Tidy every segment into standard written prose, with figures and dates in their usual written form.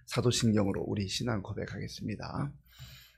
사도신경으로 우리 신앙 고백하겠습니다.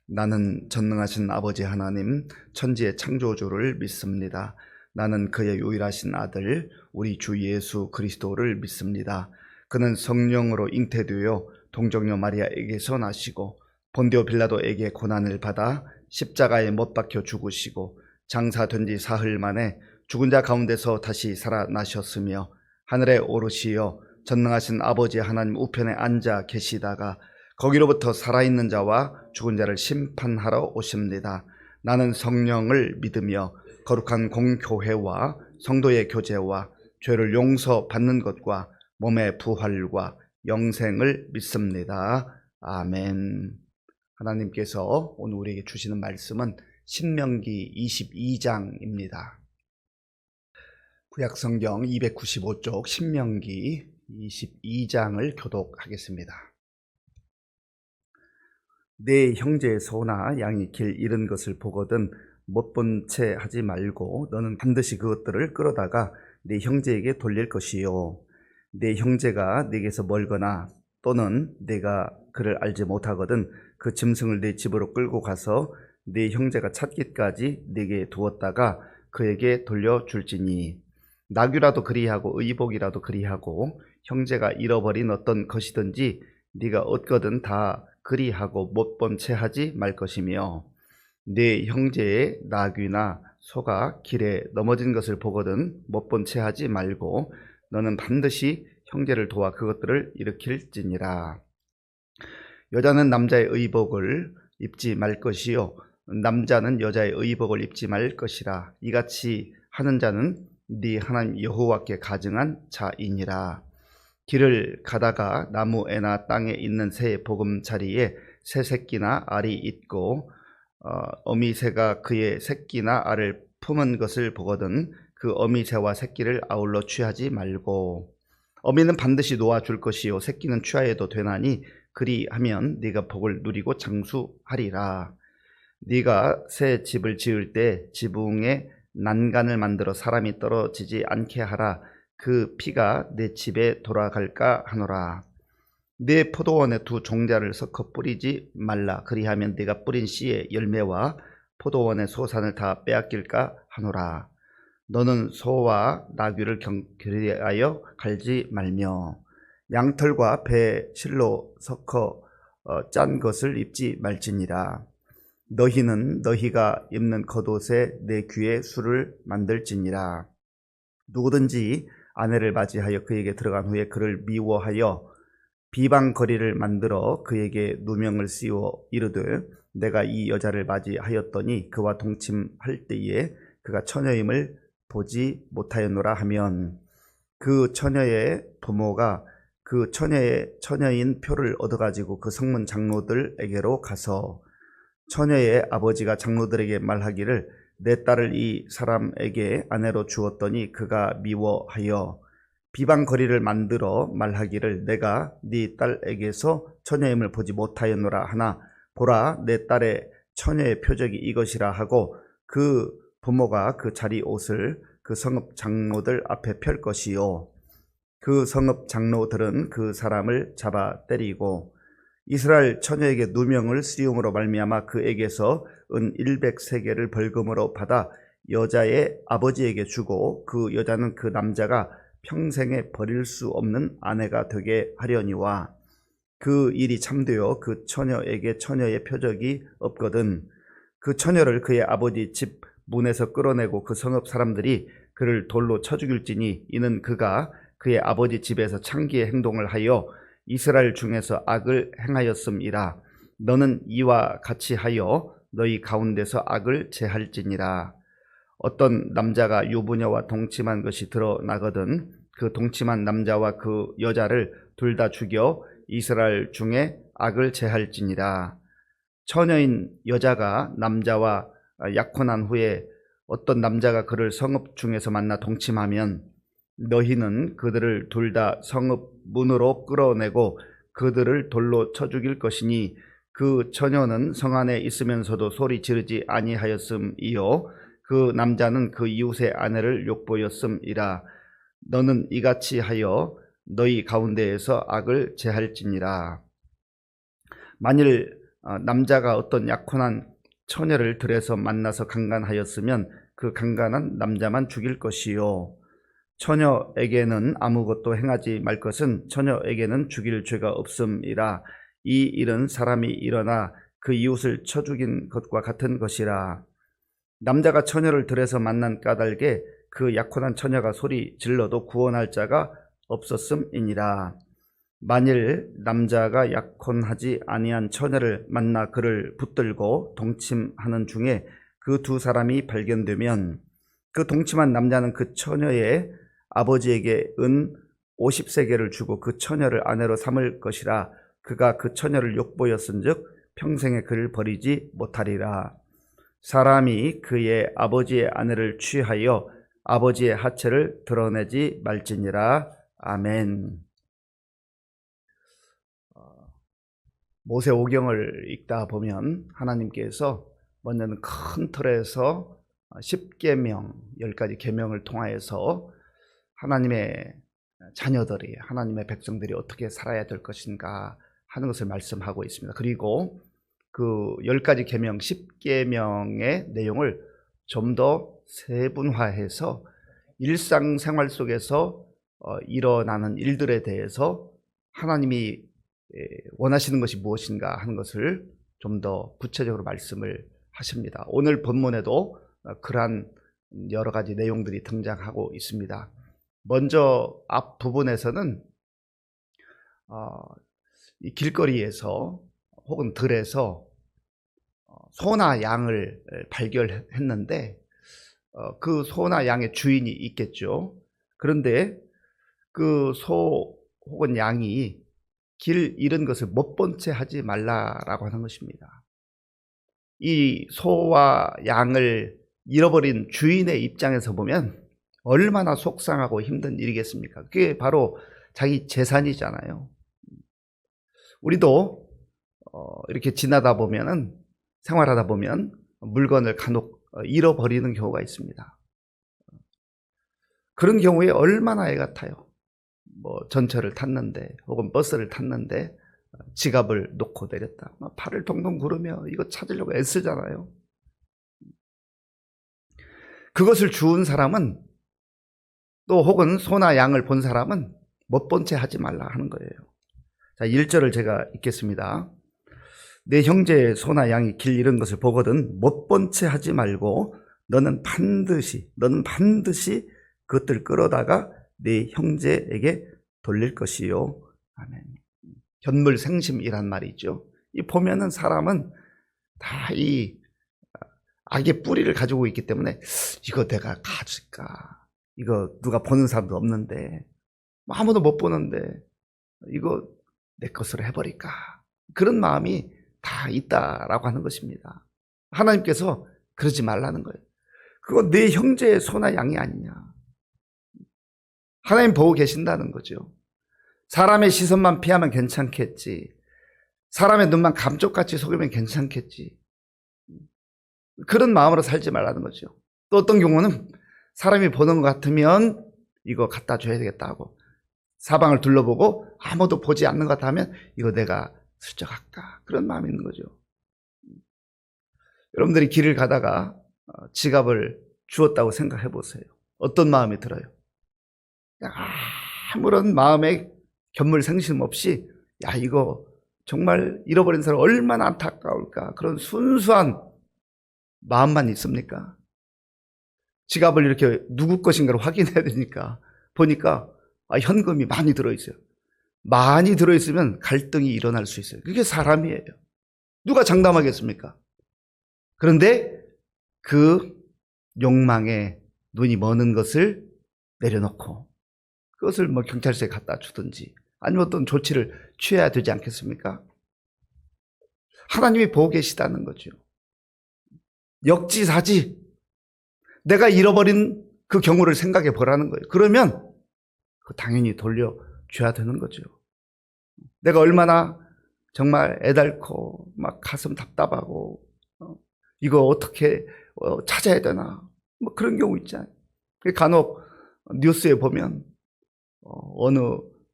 나는 전능하신 아버지 하나님, 천지의 창조주를 믿습니다. 나는 그의 유일하신 아들, 우리 주 예수 그리스도를 믿습니다. 그는 성령으로 잉태되어 동정녀 마리아에게서 나시고 본디오 빌라도에게 고난을 받아 십자가에 못 박혀 죽으시고 장사된 지 사흘 만에 죽은 자 가운데서 다시 살아나셨으며 하늘에 오르시어 전능하신 아버지 하나님 우편에 앉아 계시다가 거기로부터 살아있는 자와 죽은 자를 심판하러 오십니다. 나는 성령을 믿으며 거룩한 공교회와 성도의 교제와 죄를 용서받는 것과 몸의 부활과 영생을 믿습니다. 아멘. 하나님께서 오늘 우리에게 주시는 말씀은 신명기 22장입니다. 구약성경 295쪽 신명기 22장을 교독하겠습니다. 내 형제의 소나 양이 길 잃은 것을 보거든 못 본 채 하지 말고 너는 반드시 그것들을 끌어다가 내 형제에게 돌릴 것이요. 내 형제가 내게서 멀거나 또는 내가 그를 알지 못하거든 그 짐승을 내 집으로 끌고 가서 내 형제가 찾기까지 내게 두었다가 그에게 돌려줄지니 나귀라도 그리하고 의복이라도 그리하고 형제가 잃어버린 어떤 것이든지 네가 얻거든 다 그리하고 못 본 채 하지 말 것이며 네 형제의 나귀나 소가 길에 넘어진 것을 보거든 못 본 채 하지 말고 너는 반드시 형제를 도와 그것들을 일으킬지니라. 여자는 남자의 의복을 입지 말 것이요 남자는 여자의 의복을 입지 말 것이라. 이같이 하는 자는 네 하나님 여호와께 가증한 자이니라. 길을 가다가 나무에나 땅에 있는 새 보금자리에 새 새끼나 알이 있고 어미새가 그의 새끼나 알을 품은 것을 보거든 그 어미새와 새끼를 아울러 취하지 말고 어미는 반드시 놓아줄 것이요 새끼는 취하여도 되나니 그리하면 네가 복을 누리고 장수하리라. 네가 새 집을 지을 때 지붕에 난간을 만들어 사람이 떨어지지 않게 하라. 그 피가 내 집에 돌아갈까 하노라. 내 포도원에 두 종자를 섞어 뿌리지 말라. 그리하면 네가 뿌린 씨의 열매와 포도원의 소산을 다 빼앗길까 하노라. 너는 소와 나귀를 경계하여 갈지 말며 양털과 배 실로 섞어 짠 것을 입지 말지니라. 너희는 너희가 입는 겉옷에 내 귀에 술을 만들지니라. 누구든지 아내를 맞이하여 그에게 들어간 후에 그를 미워하여 비방거리를 만들어 그에게 누명을 씌워 이르되 내가 이 여자를 맞이하였더니 그와 동침할 때에 그가 처녀임을 보지 못하였노라 하면 그 처녀의 부모가 그 처녀인 표를 얻어가지고 그 성문 장로들에게로 가서 처녀의 아버지가 장로들에게 말하기를 내 딸을 이 사람에게 아내로 주었더니 그가 미워하여 비방거리를 만들어 말하기를 내가 네 딸에게서 처녀임을 보지 못하였노라 하나 보라 내 딸의 처녀의 표적이 이것이라 하고 그 부모가 그 자리 옷을 그 성읍 장로들 앞에 펼 것이요 그 성읍 장로들은 그 사람을 잡아 때리고 이스라엘 처녀에게 누명을 씌움으로 말미암아 그에게서 은 100세겔을 벌금으로 받아 여자의 아버지에게 주고 그 여자는 그 남자가 평생에 버릴 수 없는 아내가 되게 하려니와 그 일이 참되어 그 처녀에게 처녀의 표적이 없거든 그 처녀를 그의 아버지 집 문에서 끌어내고 그 성읍 사람들이 그를 돌로 쳐 죽일지니 이는 그가 그의 아버지 집에서 창기의 행동을 하여 이스라엘 중에서 악을 행하였음이라. 너는 이와 같이 하여 너희 가운데서 악을 제할지니라. 어떤 남자가 유부녀와 동침한 것이 드러나거든 그 동침한 남자와 그 여자를 둘 다 죽여 이스라엘 중에 악을 제할지니라. 처녀인 여자가 남자와 약혼한 후에 어떤 남자가 그를 성읍 중에서 만나 동침하면 너희는 그들을 둘 다 성읍 문으로 끌어내고 그들을 돌로 쳐 죽일 것이니 그 처녀는 성 안에 있으면서도 소리 지르지 아니하였음이요 그 남자는 그 이웃의 아내를 욕보였음이라. 너는 이같이 하여 너희 가운데에서 악을 제할지니라. 만일 남자가 어떤 약혼한 처녀를 들에서 만나서 강간하였으면 그 강간한 남자만 죽일 것이요, 처녀에게는 아무것도 행하지 말 것은 처녀에게는 죽일 죄가 없음이라. 이 일은 사람이 일어나 그 이웃을 쳐 죽인 것과 같은 것이라. 남자가 처녀를 들에서 만난 까닭에 그 약혼한 처녀가 소리 질러도 구원할 자가 없었음이니라. 만일 남자가 약혼하지 아니한 처녀를 만나 그를 붙들고 동침하는 중에 그 두 사람이 발견되면 그 동침한 남자는 그 처녀의 아버지에게 은 50세겔을 주고 그 처녀를 아내로 삼을 것이라. 그가 그 처녀를 욕보였은즉 평생에 그를 버리지 못하리라. 사람이 그의 아버지의 아내를 취하여 아버지의 하체를 드러내지 말지니라. 아멘. 모세오경을 읽다 보면 하나님께서 먼저는 큰 틀에서 10계명, 10가지 계명을 통하여서 하나님의 자녀들이, 하나님의 백성들이 어떻게 살아야 될 것인가 하는 것을 말씀하고 있습니다. 그리고 그 10가지 계명, 10계명의 내용을 좀 더 세분화해서 일상생활 속에서 일어나는 일들에 대해서 하나님이 원하시는 것이 무엇인가 하는 것을 좀 더 구체적으로 말씀을 하십니다. 오늘 본문에도 그러한 여러 가지 내용들이 등장하고 있습니다. 먼저 앞 부분에서는 이 길거리에서 혹은 들에서 소나 양을 발견했는데 그 소나 양의 주인이 있겠죠. 그런데 그 소 혹은 양이 길 잃은 것을 못 본 채 하지 말라라고 하는 것입니다. 이 소와 양을 잃어버린 주인의 입장에서 보면 얼마나 속상하고 힘든 일이겠습니까? 그게 바로 자기 재산이잖아요. 우리도 이렇게 지나다 보면은, 생활하다 보면 물건을 간혹 잃어버리는 경우가 있습니다. 그런 경우에 얼마나 애가 타요. 전철을 탔는데 혹은 버스를 탔는데 지갑을 놓고 내렸다. 팔을 동동 구르며 이거 찾으려고 애쓰잖아요. 그것을 주운 사람은, 또 혹은 소나 양을 본 사람은 못 본 채 하지 말라 하는 거예요. 자, 1절을 제가 읽겠습니다. 내 형제의 소나 양이 길 잃은 것을 보거든 못 본 채 하지 말고 너는 반드시 그것들 끌어다가 네 형제에게 돌릴 것이요. 아멘. 견물생심이란 말이죠. 이 보면은 사람은 다 이 악의 뿌리를 가지고 있기 때문에 이거 내가 가질까? 이거 누가 보는 사람도 없는데, 아무도 못 보는데 이거 내 것으로 해버릴까? 그런 마음이 다 있다라고 하는 것입니다. 하나님께서 그러지 말라는 거예요. 그거 내 형제의 소나 양이 아니냐. 하나님 보고 계신다는 거죠. 사람의 시선만 피하면 괜찮겠지. 사람의 눈만 감쪽같이 속이면 괜찮겠지. 그런 마음으로 살지 말라는 거죠. 또 어떤 경우는 사람이 보는 것 같으면 이거 갖다 줘야 되겠다 하고 사방을 둘러보고 아무도 보지 않는 것 같으면 이거 내가 슬쩍 할까, 그런 마음이 있는 거죠. 여러분들이 길을 가다가 지갑을 주었다고 생각해 보세요. 어떤 마음이 들어요? 아무런 마음에 견물생심 없이, 야, 이거 정말 잃어버린 사람 얼마나 안타까울까, 그런 순수한 마음만 있습니까? 지갑을 이렇게 누구 것인가를 확인해야 되니까 보니까 현금이 많이 들어있어요. 많이 들어있으면 갈등이 일어날 수 있어요. 그게 사람이에요. 누가 장담하겠습니까? 그런데 그 욕망에 눈이 머는 것을 내려놓고 그것을 경찰서에 갖다 주든지 아니면 어떤 조치를 취해야 되지 않겠습니까? 하나님이 보고 계시다는 거죠. 역지사지, 내가 잃어버린 그 경우를 생각해 보라는 거예요. 그러면 당연히 돌려줘야 되는 거죠. 내가 얼마나 정말 애달고 막 가슴 답답하고 이거 어떻게 찾아야 되나, 그런 경우 있잖아요. 간혹 뉴스에 보면 어느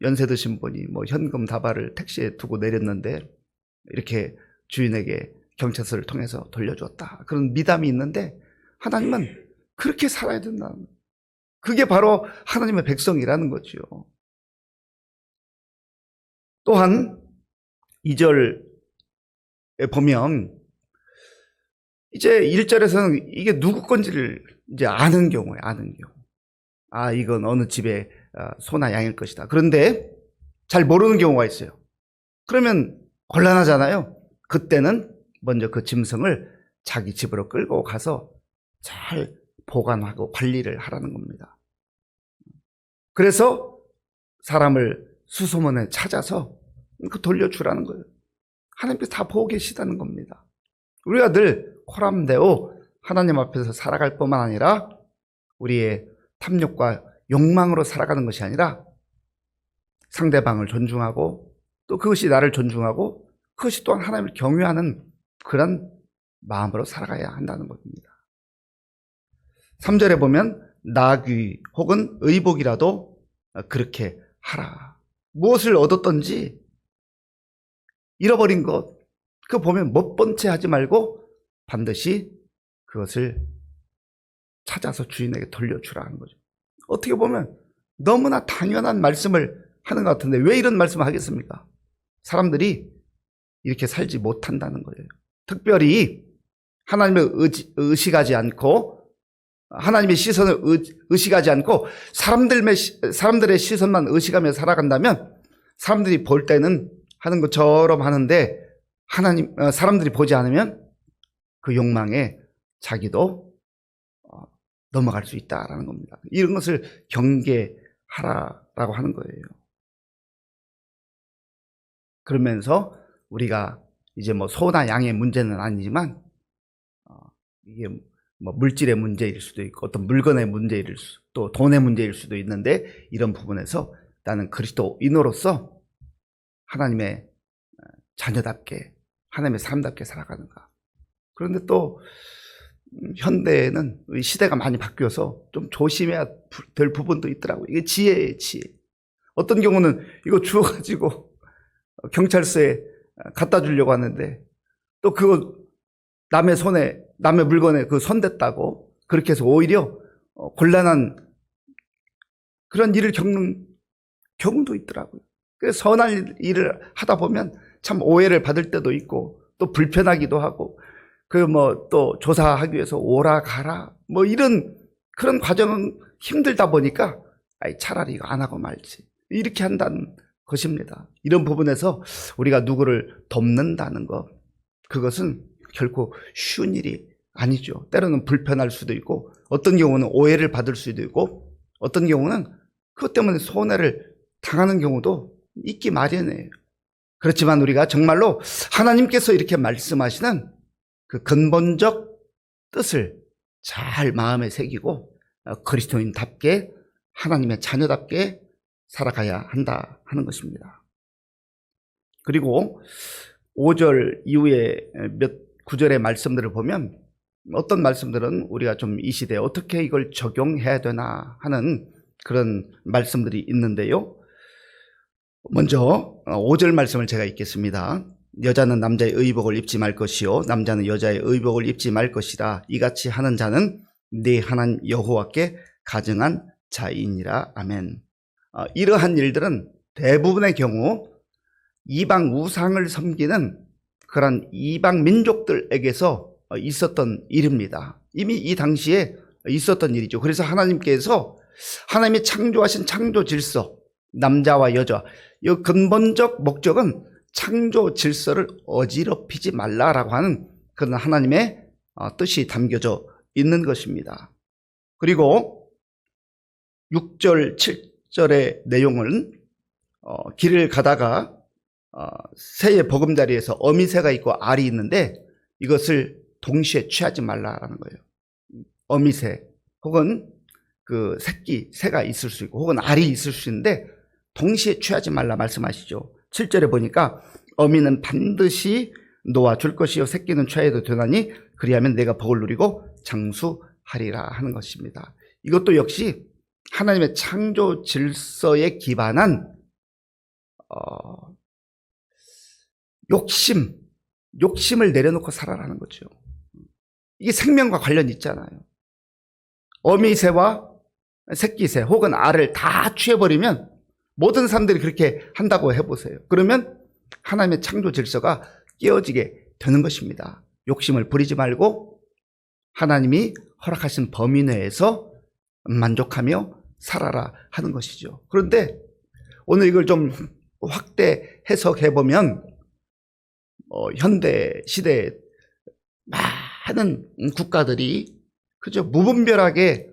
연세 드신 분이 현금 다발을 택시에 두고 내렸는데 이렇게 주인에게 경찰서를 통해서 돌려주었다. 그런 미담이 있는데 하나님은 그렇게 살아야 된다는 거예요. 그게 바로 하나님의 백성이라는 거죠. 또한 2절에 보면 이제 1절에서는 이게 누구 건지를 이제 아는 경우에 아는 경우. 아, 이건 어느 집의 소나 양일 것이다. 그런데 잘 모르는 경우가 있어요. 그러면 곤란하잖아요. 그때는 먼저 그 짐승을 자기 집으로 끌고 가서 잘 보관하고 관리를 하라는 겁니다. 그래서 사람을 수소문에 찾아서 그 돌려주라는 거예요. 하나님께서 다 보고 계시다는 겁니다. 우리가 늘 코람데오 하나님 앞에서 살아갈 뿐만 아니라 우리의 탐욕과 욕망으로 살아가는 것이 아니라 상대방을 존중하고 또 그것이 나를 존중하고 그것이 또한 하나님을 경외하는 그런 마음으로 살아가야 한다는 겁니다. 3절에 보면 나귀 혹은 의복이라도 그렇게 하라. 무엇을 얻었던지 잃어버린 것 그거 보면 못 본 채 하지 말고 반드시 그것을 찾아서 주인에게 돌려주라는 거죠. 어떻게 보면 너무나 당연한 말씀을 하는 것 같은데 왜 이런 말씀을 하겠습니까? 사람들이 이렇게 살지 못한다는 거예요. 특별히 하나님을 의식하지 않고 하나님의 시선을 의식하지 않고 사람들의 시선만 의식하며 살아간다면 사람들이 볼 때는 하는 것처럼 하는데 사람들이 보지 않으면 그 욕망에 자기도 넘어갈 수 있다라는 겁니다. 이런 것을 경계하라라고 하는 거예요. 그러면서 우리가 이제 뭐 소나 양의 문제는 아니지만 이게 뭐 물질의 문제일 수도 있고 어떤 물건의 문제일 또 돈의 문제일 수도 있는데 이런 부분에서 나는 그리스도인으로서 하나님의 자녀답게 하나님의 사람답게 살아가는가. 그런데 또 현대에는 시대가 많이 바뀌어서 좀 조심해야 될 부분도 있더라고요. 이게 지혜예요, 지혜. 어떤 경우는 이거 주워가지고 경찰서에 갖다 주려고 하는데 또 그거 남의 물건에 그 손댔다고 그렇게 해서 오히려 곤란한 그런 일을 겪는 경우도 있더라고요. 그래서 선한 일을 하다 보면 참 오해를 받을 때도 있고 또 불편하기도 하고 또 조사하기 위해서 오라 가라 이런 그런 과정은 힘들다 보니까 차라리 이거 안 하고 말지 이렇게 한다는 것입니다. 이런 부분에서 우리가 누구를 돕는다는 것 그것은 결코 쉬운 일이 아니죠. 때로는 불편할 수도 있고 어떤 경우는 오해를 받을 수도 있고 어떤 경우는 그것 때문에 손해를 당하는 경우도 있기 마련이에요. 그렇지만 우리가 정말로 하나님께서 이렇게 말씀하시는 그 근본적 뜻을 잘 마음에 새기고 그리스도인답게 하나님의 자녀답게 살아가야 한다 하는 것입니다. 그리고 5절 이후에 9절의 말씀들을 보면 어떤 말씀들은 우리가 좀 이 시대에 어떻게 이걸 적용해야 되나 하는 그런 말씀들이 있는데요. 먼저 5절 말씀을 제가 읽겠습니다. 여자는 남자의 의복을 입지 말 것이요 남자는 여자의 의복을 입지 말 것이다. 이같이 하는 자는 네 하나님 여호와께 가증한 자이니라. 아멘. 이러한 일들은 대부분의 경우 이방 우상을 섬기는 그런 이방 민족들에게서 있었던 일입니다. 이미 이 당시에 있었던 일이죠. 그래서 하나님께서 하나님이 창조하신 창조 질서 남자와 여자 이 근본적 목적은 창조 질서를 어지럽히지 말라라고 하는 그런 하나님의 뜻이 담겨져 있는 것입니다. 그리고 6절, 7절의 내용은 길을 가다가 새의 보금자리에서 어미새가 있고 알이 있는데 이것을 동시에 취하지 말라라는 거예요. 어미새 혹은 그 새가 있을 수 있고 혹은 알이 있을 수 있는데 동시에 취하지 말라 말씀하시죠. 7절에 보니까 어미는 반드시 놓아줄 것이요 새끼는 취하여도 되나니 그리하면 내가 복을 누리고 장수하리라 하는 것입니다. 이것도 역시 하나님의 창조 질서에 기반한 욕심을 내려놓고 살아라는 거죠. 이게 생명과 관련이 있잖아요. 어미새와 새끼새 혹은 알을 다 취해버리면 모든 사람들이 그렇게 한다고 해보세요. 그러면 하나님의 창조 질서가 깨어지게 되는 것입니다. 욕심을 부리지 말고 하나님이 허락하신 범위 내에서 만족하며 살아라 하는 것이죠. 그런데 오늘 이걸 좀 확대 해석해보면 현대 시대에 많은 국가들이 그죠, 무분별하게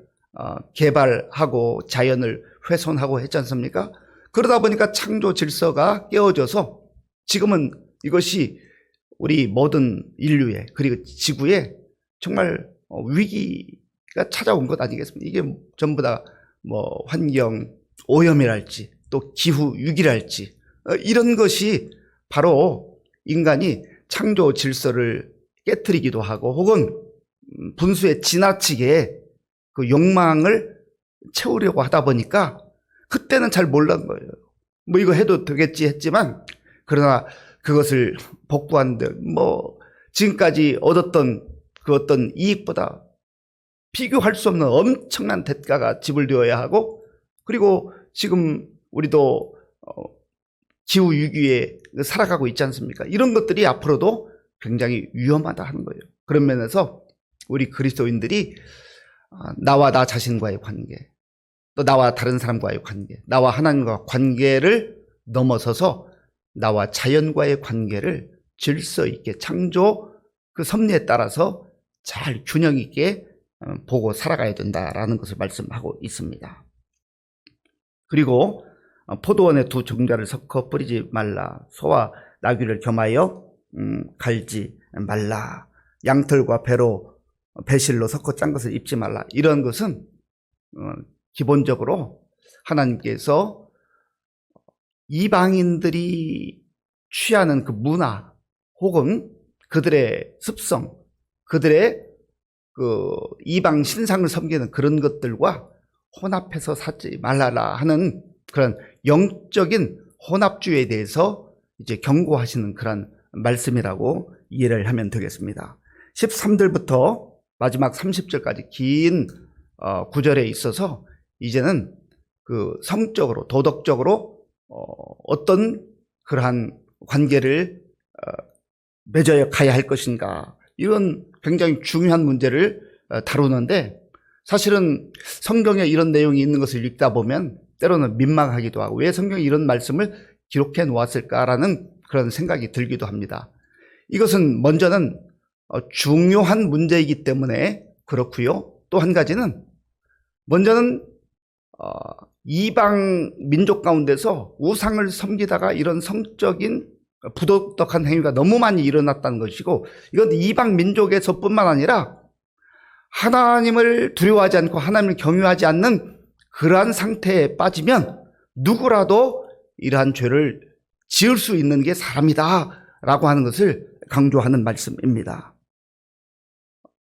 개발하고 자연을 훼손하고 했지 않습니까? 그러다 보니까 창조 질서가 깨어져서 지금은 이것이 우리 모든 인류에 그리고 지구에 정말 위기가 찾아온 것 아니겠습니까? 이게 전부 다 뭐 환경 오염이랄지 또 기후 위기랄지 이런 것이 바로 인간이 창조 질서를 깨트리기도 하고 혹은 분수에 지나치게 그 욕망을 채우려고 하다 보니까 그때는 잘 몰랐던 거예요. 뭐 이거 해도 되겠지 했지만 그러나 그것을 복구하는데 뭐 지금까지 얻었던 그 어떤 이익보다 비교할 수 없는 엄청난 대가가 지불되어야 하고 그리고 지금 우리도 기후 위기에 살아가고 있지 않습니까? 이런 것들이 앞으로도 굉장히 위험하다 하는 거예요. 그런 면에서 우리 그리스도인들이 나와 나 자신과의 관계, 또 나와 다른 사람과의 관계, 나와 하나님과 관계를 넘어서서 나와 자연과의 관계를 질서 있게 창조 그 섭리에 따라서 잘 균형 있게 보고 살아가야 된다라는 것을 말씀하고 있습니다. 그리고 포도원에 두 종자를 섞어 뿌리지 말라. 소와 나귀를 겸하여 갈지 말라. 양털과 배실로 섞어 짠 것을 입지 말라. 이런 것은 기본적으로 하나님께서 이방인들이 취하는 그 문화 혹은 그들의 습성, 그들의 그 이방 신상을 섬기는 그런 것들과 혼합해서 살지 말라라 하는 그런 영적인 혼합주의에 대해서 이제 경고하시는 그런 말씀이라고 이해를 하면 되겠습니다. 13절부터 마지막 30절까지 긴 구절에 있어서 이제는 그 성적으로 도덕적으로 어떤 그러한 관계를 맺어 가야 할 것인가 이런 굉장히 중요한 문제를 다루는데 사실은 성경에 이런 내용이 있는 것을 읽다 보면 때로는 민망하기도 하고 왜 성경이 이런 말씀을 기록해 놓았을까라는 그런 생각이 들기도 합니다. 이것은 먼저는 중요한 문제이기 때문에 그렇고요. 또 한 가지는 먼저는 이방 민족 가운데서 우상을 섬기다가 이런 성적인 부도덕한 행위가 너무 많이 일어났다는 것이고 이건 이방 민족에서 뿐만 아니라 하나님을 두려워하지 않고 하나님을 경유하지 않는 그러한 상태에 빠지면 누구라도 이러한 죄를 지을 수 있는 게 사람이다 라고 하는 것을 강조하는 말씀입니다.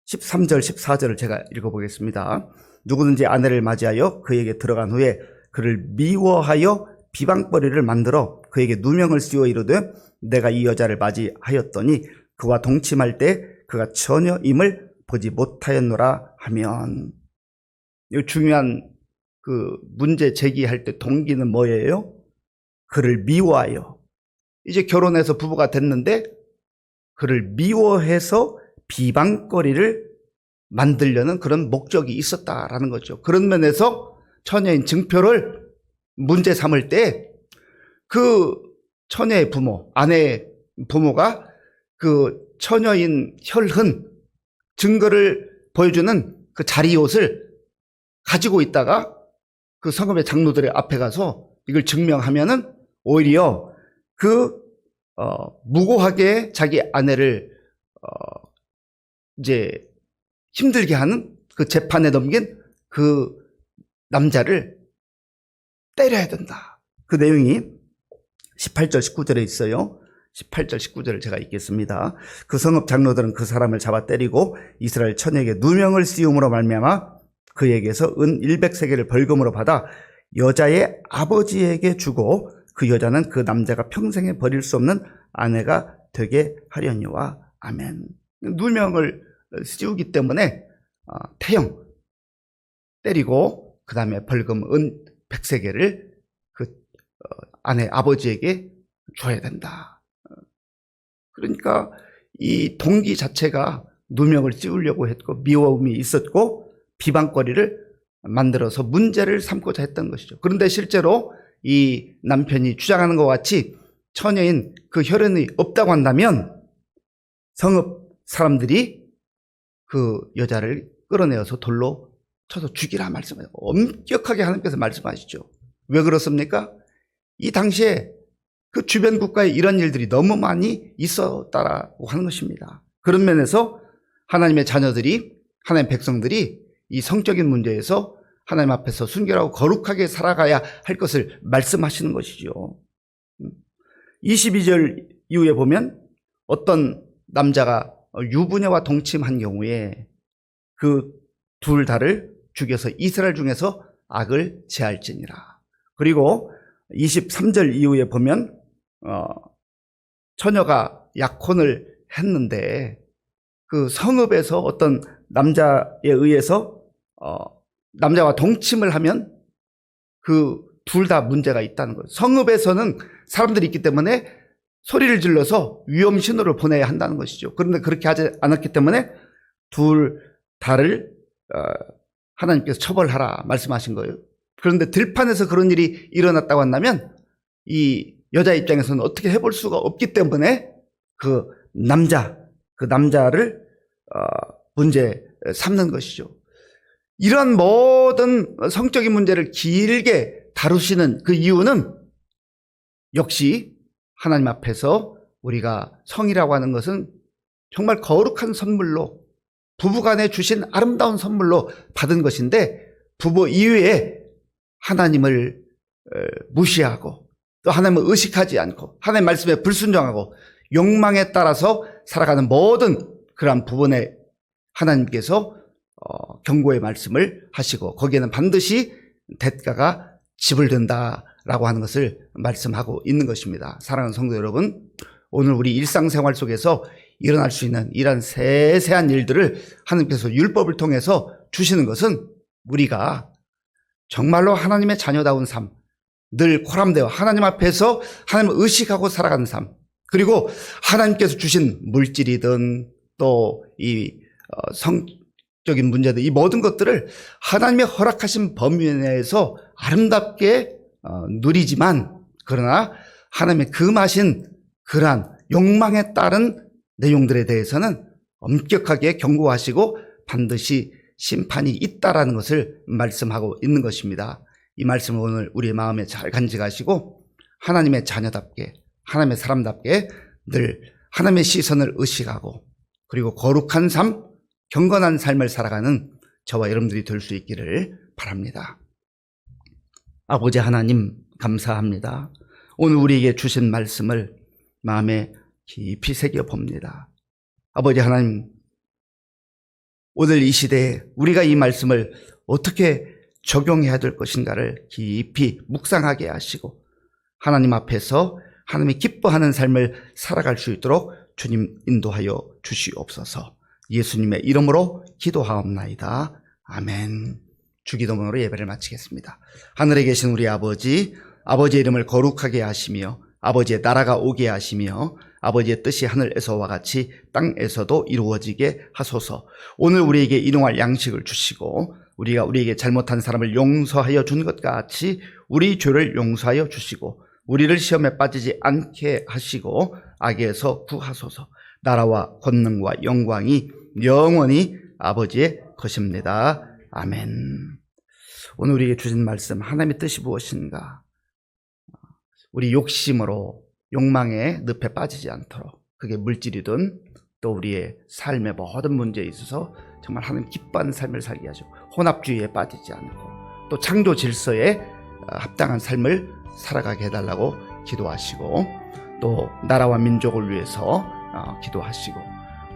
13절 14절을 제가 읽어보겠습니다. 누구든지 아내를 맞이하여 그에게 들어간 후에 그를 미워하여 비방거리를 만들어 그에게 누명을 씌워 이르되 내가 이 여자를 맞이하였더니 그와 동침할 때 그가 처녀임을 보지 못하였노라 하면, 이 중요한 그 문제 제기할 때 동기는 뭐예요? 그를 미워하여, 이제 결혼해서 부부가 됐는데 그를 미워해서 비방거리를 만들려는 그런 목적이 있었다라는 거죠. 그런 면에서 처녀인 증표를 문제 삼을 때 그 처녀의 부모, 아내의 부모가 그 처녀인 혈흔 증거를 보여주는 그 자리옷을 가지고 있다가 그 성읍의 장로들의 앞에 가서 이걸 증명하면은 오히려 그 무고하게 자기 아내를 이제 힘들게 하는 그 재판에 넘긴 그 남자를 때려야 된다. 그 내용이 18절 19절에 있어요. 18절 19절을 제가 읽겠습니다. 그 성읍 장로들은 그 사람을 잡아 때리고 이스라엘 처녀에게 누명을 씌움으로 말미암아 그에게서 은 100세겔을 벌금으로 받아 여자의 아버지에게 주고 그 여자는 그 남자가 평생에 버릴 수 없는 아내가 되게 하려니와 아멘. 누명을 씌우기 때문에 태형 때리고 그 다음에 벌금 은 100세겔을 그 아내 아버지에게 줘야 된다. 그러니까 이 동기 자체가 누명을 씌우려고 했고 미워움이 있었고 비방거리를 만들어서 문제를 삼고자 했던 것이죠. 그런데 실제로 이 남편이 주장하는 것 같이 처녀인 그 혈연이 없다고 한다면 성읍 사람들이 그 여자를 끌어내어서 돌로 쳐서 죽이라 말씀하세요. 엄격하게 하나님께서 말씀하시죠. 왜 그렇습니까? 이 당시에 그 주변 국가에 이런 일들이 너무 많이 있었다라고 하는 것입니다. 그런 면에서 하나님의 자녀들이, 하나님의 백성들이 이 성적인 문제에서 하나님 앞에서 순결하고 거룩하게 살아가야 할 것을 말씀하시는 것이죠. 22절 이후에 보면 어떤 남자가 유부녀와 동침한 경우에 그 둘 다를 죽여서 이스라엘 중에서 악을 제할지니라. 그리고 23절 이후에 보면 처녀가 약혼을 했는데 그 성읍에서 어떤 남자에 의해서 남자와 동침을 하면 그 둘 다 문제가 있다는 거예요. 성읍에서는 사람들이 있기 때문에 소리를 질러서 위험 신호를 보내야 한다는 것이죠. 그런데 그렇게 하지 않았기 때문에 둘 다를 하나님께서 처벌하라 말씀하신 거예요. 그런데 들판에서 그런 일이 일어났다고 한다면 이 여자 입장에서는 어떻게 해볼 수가 없기 때문에 그 남자를 문제 삼는 것이죠. 이런 모든 성적인 문제를 길게 다루시는 그 이유는 역시 하나님 앞에서 우리가 성이라고 하는 것은 정말 거룩한 선물로 부부간에 주신 아름다운 선물로 받은 것인데 부부 이외에 하나님을 무시하고 또 하나님을 의식하지 않고 하나님 말씀에 불순종하고 욕망에 따라서 살아가는 모든 그러한 부분에 하나님께서 경고의 말씀을 하시고 거기에는 반드시 대가가 지불된다라고 하는 것을 말씀하고 있는 것입니다. 사랑하는 성도 여러분, 오늘 우리 일상생활 속에서 일어날 수 있는 이런 세세한 일들을 하나님께서 율법을 통해서 주시는 것은 우리가 정말로 하나님의 자녀다운 삶, 늘 코람되어 하나님 앞에서 하나님을 의식하고 살아가는 삶, 그리고 하나님께서 주신 물질이든 또 이 성적인 문제들, 이 모든 것들을 하나님의 허락하신 범위 내에서 아름답게 누리지만 그러나 하나님의 금하신 그러한 욕망에 따른 내용들에 대해서는 엄격하게 경고하시고 반드시 심판이 있다라는 것을 말씀하고 있는 것입니다. 이 말씀을 오늘 우리의 마음에 잘 간직하시고 하나님의 자녀답게 하나님의 사람답게 늘 하나님의 시선을 의식하고 그리고 거룩한 삶, 경건한 삶을 살아가는 저와 여러분들이 될 수 있기를 바랍니다. 아버지 하나님 감사합니다. 오늘 우리에게 주신 말씀을 마음에 깊이 새겨봅니다. 아버지 하나님, 오늘 이 시대에 우리가 이 말씀을 어떻게 적용해야 될 것인가를 깊이 묵상하게 하시고 하나님 앞에서 하나님이 기뻐하는 삶을 살아갈 수 있도록 주님 인도하여 주시옵소서. 예수님의 이름으로 기도하옵나이다. 아멘. 주기도문으로 예배를 마치겠습니다. 하늘에 계신 우리 아버지, 아버지의 이름을 거룩하게 하시며 아버지의 나라가 오게 하시며 아버지의 뜻이 하늘에서와 같이 땅에서도 이루어지게 하소서. 오늘 우리에게 일용할 양식을 주시고 우리에게 잘못한 사람을 용서하여 준 것 같이 우리 죄를 용서하여 주시고 우리를 시험에 빠지지 않게 하시고 악에서 구하소서. 나라와 권능과 영광이 영원히 아버지의 것입니다. 아멘. 오늘 우리에게 주신 말씀, 하나님의 뜻이 무엇인가? 우리 욕심으로 욕망의 늪에 빠지지 않도록, 그게 물질이든 또 우리의 삶의 모든 문제에 있어서 정말 하나님 기뻐하는 삶을 살게 하시고 혼합주의에 빠지지 않고 또 창조 질서에 합당한 삶을 살아가게 해달라고 기도하시고 또 나라와 민족을 위해서 기도하시고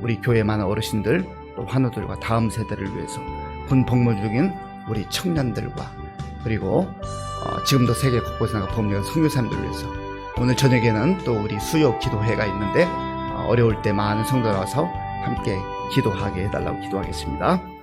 우리 교회 많은 어르신들 또 환우들과 다음 세대를 위해서 군복무 중인 우리 청년들과 그리고 지금도 세계 곳곳에 나가 법령 선교사님들을 위해서 오늘 저녁에는 또 우리 수요 기도회가 있는데 어려울 때 많은 성도가 와서 함께 기도하게 해달라고 기도하겠습니다.